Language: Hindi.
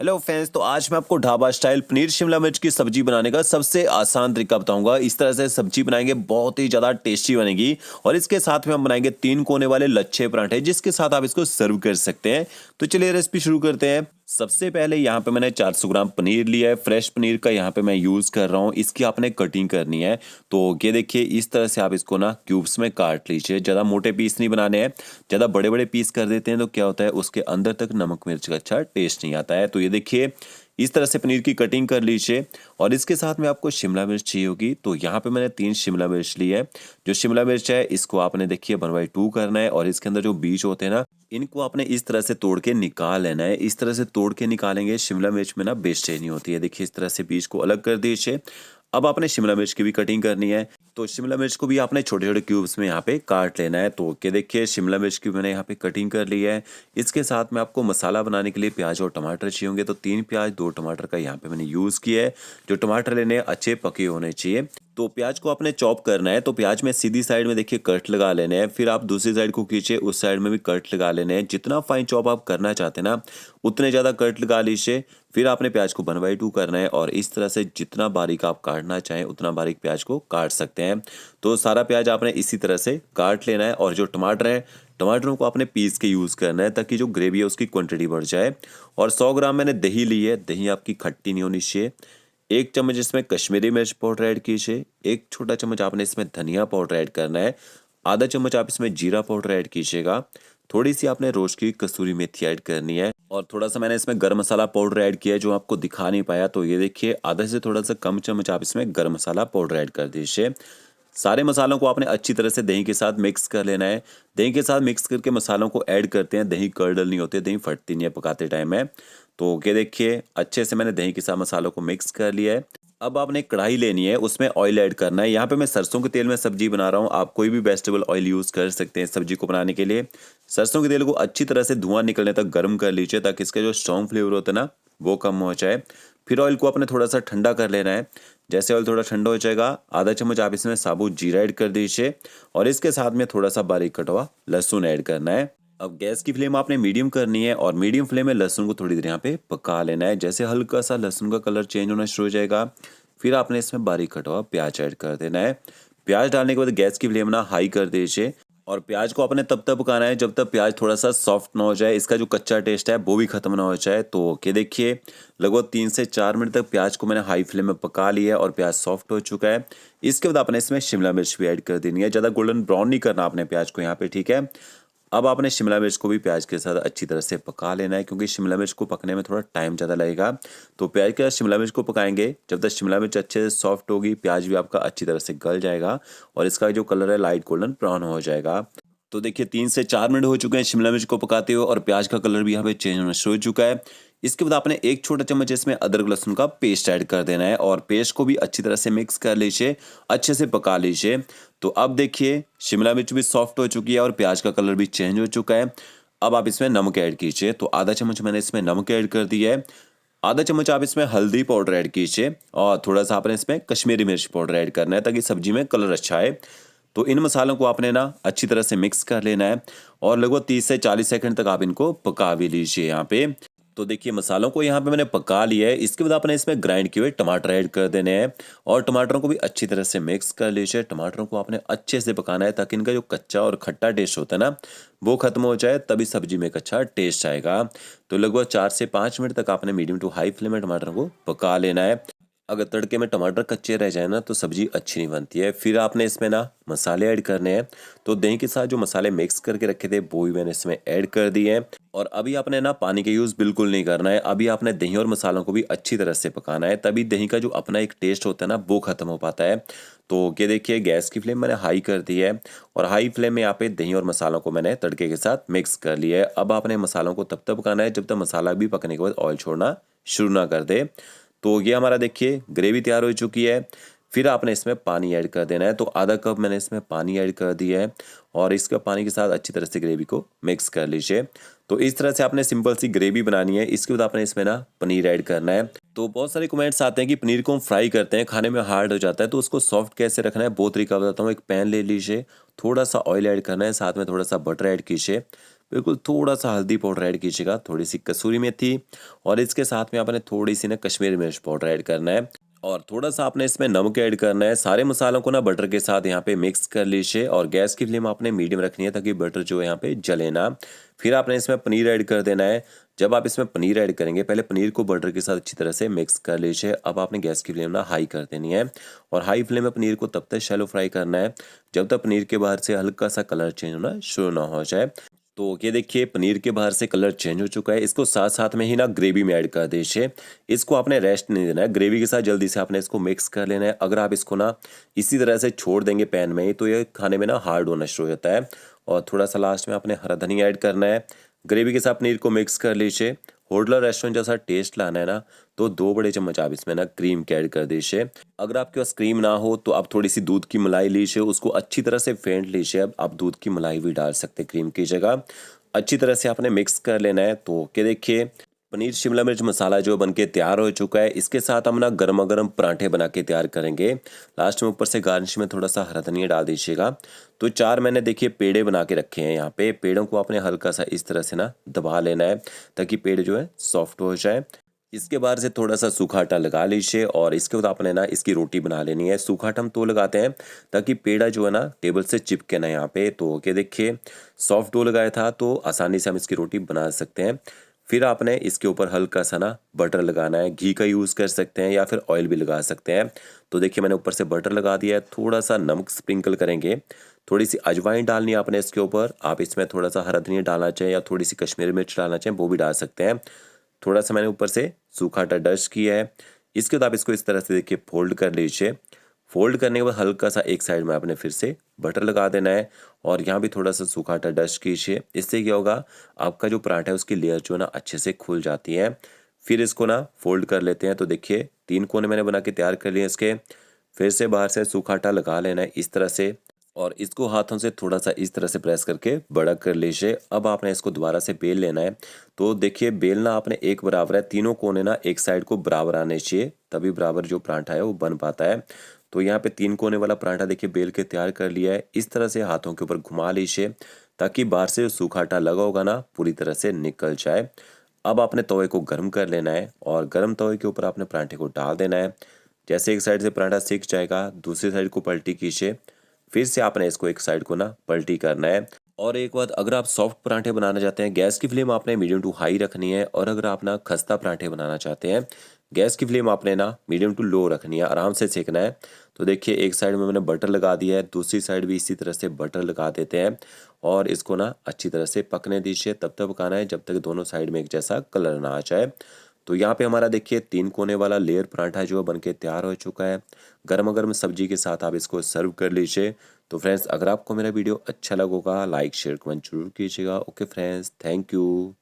हेलो फ्रेंड्स, तो आज मैं आपको ढाबा स्टाइल पनीर शिमला मिर्च की सब्जी बनाने का सबसे आसान तरीका बताऊंगा। इस तरह से सब्जी बनाएंगे, बहुत ही ज़्यादा टेस्टी बनेगी। और इसके साथ में हम बनाएंगे 3 कोने वाले लच्छे पराठे, जिसके साथ आप इसको सर्व कर सकते हैं। तो चलिए रेसिपी शुरू करते हैं। सबसे पहले यहाँ पे मैंने 400 ग्राम पनीर लिया है। फ्रेश पनीर का यहाँ पे मैं यूज़ कर रहा हूँ। इसकी आपने कटिंग करनी है। तो ये देखिए, इस तरह से आप इसको ना क्यूब्स में काट लीजिए। ज़्यादा मोटे पीस नहीं बनाने हैं। ज़्यादा बड़े बड़े पीस कर देते हैं तो क्या होता है, उसके अंदर तक नमक मिर्च का अच्छा टेस्ट नहीं आता है। तो ये देखिए, इस तरह से पनीर की कटिंग कर लीजिए। और इसके साथ में आपको शिमला मिर्च चाहिए होगी। तो यहाँ पे मैंने 3 शिमला मिर्च ली है। जो शिमला मिर्च है, इसको आपने देखिए 1/2 करना है। और इसके अंदर जो बीज होते हैं ना, इनको आपने इस तरह से तोड़ के निकाल लेना है। इस तरह से तोड़ के निकालेंगे, शिमला मिर्च में ना वेस्टेज नहीं होती है। देखिए, इस तरह से बीज को अलग कर दीजिए। अब आपने शिमला मिर्च की भी कटिंग करनी है। तो शिमला मिर्च को भी आपने छोटे छोटे क्यूब्स में यहाँ पे काट लेना है। तो के देखिए, शिमला मिर्च की मैंने यहाँ पे कटिंग कर ली है। इसके साथ में आपको मसाला बनाने के लिए प्याज और टमाटर चाहिए होंगे। तो 3 प्याज 2 टमाटर का यहाँ पे मैंने यूज़ किया है। जो टमाटर लेने हैं, अच्छे पके होने चाहिए। तो प्याज को आपने चॉप करना है। तो प्याज में सीधी साइड में देखिए कट लगा लेने हैं। फिर आप दूसरी साइड को खींचे, उस साइड में भी कट लगा लेने हैं। जितना फाइन चॉप आप करना चाहते हैं ना, उतने ज़्यादा कट लगा लीजिए। फिर आपने प्याज को 1/2 करना है। और इस तरह से जितना बारीक आप काटना चाहें, उतना बारीक प्याज को काट सकते हैं। तो सारा प्याज आपने इसी तरह से काट लेना है। और जो टमाटर है, टमाटरों को आपने पीस के यूज़ करना है, ताकि जो ग्रेवी है उसकी क्वांटिटी बढ़ जाए। और 100 ग्राम मैंने दही ली है। दही आपकी खट्टी नहीं होनी चाहिए। 1 चम्मच इसमें कश्मीरी मिर्च पाउडर ऐड कीजिए। 1 छोटा चम्मच आपने इसमें धनिया पाउडर ऐड करना है। आधा चम्मच आप इसमें जीरा पाउडर ऐड कीजिएगा। थोड़ी सी आपने रोस्ट की कसूरी मेथी ऐड करनी है। और थोड़ा सा मैंने इसमें गरम मसाला पाउडर ऐड किया है, जो आपको दिखा नहीं पाया। तो ये देखिए, आधा से थोड़ा सा कम चम्मच आप इसमें गरम मसाला पाउडर ऐड कर दीजिए। सारे मसालों को आपने अच्छी तरह से दही के साथ मिक्स कर लेना है। दही के साथ मिक्स करके मसालों को ऐड करते हैं। दही कर्डल नहीं होते, दही फटती नहीं है पकाते टाइम में। तो ये देखिए, अच्छे से मैंने दही के साथ मसालों को मिक्स कर लिया है। अब आपने एक कढ़ाई लेनी है, उसमें ऑयल ऐड करना है। यहाँ पे मैं सरसों के तेल में सब्जी बना रहा हूँ। आप कोई भी वेजिटेबल ऑयल यूज़ कर सकते हैं सब्जी को बनाने के लिए। सरसों के तेल को अच्छी तरह से धुआं निकलने तक गर्म कर लीजिए, ताकि इसका जो स्ट्रॉन्ग फ्लेवर होता है ना, वो कम हो जाए। फिर ऑयल को आपने थोड़ा सा ठंडा कर लेना है। जैसे ऑयल थोड़ा ठंडा हो जाएगा, आधा चम्मच आप इसमें साबुत जीरा ऐड कर दीजिए। और इसके साथ में थोड़ा सा बारीक कटा हुआ लहसुन ऐड करना है। अब गैस की फ्लेम आपने मीडियम करनी है। और मीडियम फ्लेम में लहसुन को थोड़ी देर यहाँ पे पका लेना है। जैसे हल्का सा लहसुन का कलर चेंज होना शुरू हो जाएगा, फिर आपने इसमें बारीक कटा हुआ प्याज ऐड कर देना है। प्याज डालने के बाद गैस की फ्लेम ना हाई कर दीजिए। और प्याज को आपने तब तक पकाना है जब तक प्याज थोड़ा सा सॉफ्ट ना हो जाए, इसका जो कच्चा टेस्ट है वो भी खत्म ना हो जाए। तो ये देखिए, लगभग 3 से 4 मिनट तक प्याज को मैंने हाई फ्लेम में पका लिया है और प्याज सॉफ्ट हो चुका है। इसके बाद आपने इसमें शिमला मिर्च भी ऐड कर देनी है। ज़्यादा गोल्डन ब्राउन नहीं करना आपने प्याज को यहाँ पे, ठीक है। अब आपने शिमला मिर्च को भी प्याज के साथ अच्छी तरह से पका लेना है, क्योंकि शिमला मिर्च को पकने में थोड़ा टाइम ज़्यादा लगेगा। तो प्याज के साथ शिमला मिर्च को पकाएंगे। जब तक शिमला मिर्च अच्छे से सॉफ्ट होगी, प्याज भी आपका अच्छी तरह से गल जाएगा और इसका जो कलर है लाइट गोल्डन ब्राउन हो जाएगा। तो देखिए, 3 से 4 मिनट हो चुके हैं शिमला मिर्च को पकाते हुए, और प्याज का कलर भी यहाँ पे चेंज होना शुरू हो चुका है। इसके बाद आपने 1 छोटा चम्मच इसमें अदरक लहसुन का पेस्ट ऐड कर देना है। और पेस्ट को भी अच्छी तरह से मिक्स कर लीजिए, अच्छे से पका लीजिए। तो अब देखिए, शिमला मिर्च भी सॉफ्ट हो चुकी है और प्याज का कलर भी चेंज हो चुका है। अब आप इसमें नमक ऐड कीजिए। तो आधा चम्मच मैंने इसमें नमक ऐड कर दिया है। आधा चम्मच आप इसमें हल्दी पाउडर ऐड कीजिए। और थोड़ा सा आपने इसमें कश्मीरी मिर्च पाउडर ऐड करना है, ताकि सब्जी में कलर अच्छा आए। तो इन मसालों को आपने ना अच्छी तरह से मिक्स कर लेना है। और लगभग 30 से 40 सेकंड तक आप इनको पका भी लीजिए यहाँ पे। तो देखिए, मसालों को यहाँ पे मैंने पका लिया है। इसके बाद आपने इसमें ग्राइंड किए हुए टमाटर ऐड कर देने हैं। और टमाटरों को भी अच्छी तरह से मिक्स कर लीजिए। टमाटरों को आपने अच्छे से पकाना है, ताकि इनका जो कच्चा और खट्टा टेस्ट होता है ना, वो खत्म हो जाए, तभी सब्जी में एक अच्छा टेस्ट आएगा। तो लगभग 4 से 5 मिनट तक आपने मीडियम टू हाई फ्लेम में टमाटर को पका लेना है। अगर तड़के में टमाटर कच्चे रह जाए ना, तो सब्जी अच्छी नहीं बनती है। फिर आपने इसमें ना मसाले ऐड करने हैं। तो दही के साथ जो मसाले मिक्स करके रखे थे, वो भी मैंने इसमें ऐड कर दिए हैं। और अभी आपने ना पानी का यूज़ बिल्कुल नहीं करना है। अभी आपने दही और मसालों को भी अच्छी तरह से पकाना है, तभी दही का जो अपना एक टेस्ट होता है ना, वो खत्म हो पाता है। तो ये देखिए, गैस की फ्लेम मैंने हाई कर दी है। और हाई फ्लेम में यहाँ पे दही और मसालों को मैंने तड़के के साथ मिक्स कर लिया है। अब आपने मसालों को तब तक पकाना है जब तक मसाला भी पकने के बाद ऑयल छोड़ना शुरू ना कर दे। तो ये हमारा देखिए ग्रेवी तैयार हो चुकी है। फिर आपने इसमें पानी ऐड कर देना है। तो आधा कप मैंने इसमें पानी ऐड कर दिया है। और इसका पानी के साथ अच्छी तरह से ग्रेवी को मिक्स कर लीजिए। तो इस तरह से आपने सिंपल सी ग्रेवी बनानी है। इसके बाद आपने इसमें ना पनीर ऐड करना है। तो बहुत सारे कमेंट्स आते हैं कि पनीर को हम फ्राई करते हैं, खाने में हार्ड हो जाता है, तो उसको सॉफ्ट कैसे रखना है, बहुत तरीका बताता हूँ। एक पैन ले लीजिए, थोड़ा सा ऑयल ऐड करना है, साथ में थोड़ा सा बटर ऐड कीजिए। बिल्कुल थोड़ा सा हल्दी पाउडर ऐड कीजिएगा, थोड़ी सी कसूरी मेथी और इसके साथ में आपने थोड़ी सी ना कश्मीरी मिर्च पाउडर ऐड करना है और थोड़ा सा आपने इसमें नमक ऐड करना है। सारे मसालों को ना बटर के साथ यहाँ पे मिक्स कर लीजिए और गैस की फ्लेम आपने मीडियम रखनी है ताकि बटर जो है यहाँ पे जले ना। फिर आपने इसमें पनीर ऐड कर देना है। जब आप इसमें पनीर ऐड करेंगे पहले पनीर को बटर के साथ अच्छी तरह से मिक्स कर लीजिए। अब आपने गैस की फ्लेम ना हाई कर देनी है और हाई फ्लेम में पनीर को तब तक शैलो फ्राई करना है जब तक पनीर के बाहर से हल्का सा कलर चेंज होना शुरू ना हो जाए। तो ये देखिए पनीर के बाहर से कलर चेंज हो चुका है। इसको साथ साथ में ही ना ग्रेवी में ऐड कर दीजिए। इसको आपने रेस्ट नहीं देना है, ग्रेवी के साथ जल्दी से आपने इसको मिक्स कर लेना है। अगर आप इसको ना इसी तरह से छोड़ देंगे पैन में ही तो ये खाने में ना हार्ड होना शुरू हो जाता है। और थोड़ा सा लास्ट में आपने हरा धनिया ऐड करना है। ग्रेवी के साथ पनीर को मिक्स कर लीजिए। होटल रेस्टोरेंट जैसा टेस्ट लाना है ना तो 2 बड़े चम्मच आप इसमें ना क्रीम के ऐड कर दीजिए। अगर आपके पास क्रीम ना हो तो आप थोड़ी सी दूध की मलाई लीजिए, उसको अच्छी तरह से फेंट लीजिए। अब आप दूध की मलाई भी डाल सकते हैं क्रीम की जगह। अच्छी तरह से आपने मिक्स कर लेना है। तो क्या देखिए पनीर शिमला मिर्च मसाला जो बनके तैयार हो चुका है। इसके साथ हम ना गर्मा गर्म पराठे बना के तैयार करेंगे। लास्ट में ऊपर से गार्निश में थोड़ा सा हरा धनिया डाल दीजिएगा। तो 4 मैंने देखिए पेड़े बना के रखे हैं। यहाँ पे पेड़ों को आपने हल्का सा इस तरह से ना दबा लेना है ताकि पेड़ जो है सॉफ्ट हो जाए। इसके बाद से थोड़ा सा सूखा आटा लगा लीजिए और इसके बाद आपने ना इसकी रोटी बना लेनी है। सूखा आटा हम तो लगाते हैं ताकि पेड़ा जो है ना टेबल से चिपके ना यहाँ पे। तो क्या देखिए सॉफ्ट डो लगाया था तो आसानी से हम इसकी रोटी बना सकते हैं। फिर आपने इसके ऊपर हल्का सा ना बटर लगाना है, घी का यूज़ कर सकते हैं या फिर ऑयल भी लगा सकते हैं। तो देखिए मैंने ऊपर से बटर लगा दिया है, थोड़ा सा नमक स्प्रिंकल करेंगे, थोड़ी सी अजवाइन डालनी है आपने इसके ऊपर। आप इसमें थोड़ा सा हरा धनिया डालना चाहें या थोड़ी सी कश्मीरी मिर्च डालना चाहें वो भी डाल सकते हैं। थोड़ा सा मैंने ऊपर से सूखा आटा डस्ट किया है। इसके बाद आप इसको इस तरह से देखिए फोल्ड कर लीजिए। फोल्ड करने के बाद हल्का सा एक साइड में आपने फिर से बटर लगा देना है और यहाँ भी थोड़ा सा सूखा आटा डस्ट कीजिए। इससे क्या होगा आपका जो पराठा है उसकी लेयर जो है ना अच्छे से खुल जाती है। फिर इसको ना फोल्ड कर लेते हैं। तो देखिए 3 कोने मैंने बना के तैयार कर लिए इसके। फिर से बाहर से सूखा आटा लगा लेना है इस तरह से और इसको हाथों से थोड़ा सा इस तरह से प्रेस करके बड़ा कर लीजिए। अब आपने इसको दोबारा से बेल लेना है। तो देखिए बेलना आपने एक बराबर है, तीनों कोने ना एक साइड को बराबर आने चाहिए तभी बराबर जो पराठा है वो बन पाता है। तो यहाँ पे 3 कोने वाला पराठा देखिए बेल के तैयार कर लिया है। इस तरह से हाथों के ऊपर घुमा लीजिए ताकि बाहर से जो सूखा आटा लगा होगा ना पूरी तरह से निकल जाए। अब आपने तवे को गर्म कर लेना है और गर्म तवे के ऊपर आपने पराठे को डाल देना है। जैसे एक साइड से पराठा सिक जाएगा दूसरी साइड को पलटी कीजिए। फिर से आपने इसको एक साइड को ना पलटी करना है। और एक बात अगर आप सॉफ्ट पराठे बनाना चाहते हैं गैस की फ्लेम आपने मीडियम टू हाई रखनी है और अगर आप ना खस्ता पराठे बनाना चाहते हैं गैस की फ्लेम आपने ना मीडियम टू लो रखनी है, आराम से सेकना है। तो देखिए एक साइड में मैंने बटर लगा दिया है, दूसरी साइड भी इसी तरह से बटर लगा देते हैं और इसको ना अच्छी तरह से पकने दीजिए। तब तक पकाना है जब तक दोनों साइड में एक जैसा कलर ना आ जाए। तो यहाँ पे हमारा देखिए 3 कोने वाला लेयर पराठा जो है बनके तैयार हो चुका है। गर्मा गर्म सब्जी के साथ आप इसको सर्व कर लीजिए। तो फ्रेंड्स अगर आपको मेरा वीडियो अच्छा लगा होगा लाइक शेयर कमेंट जरूर कीजिएगा। Okay friends, thank you.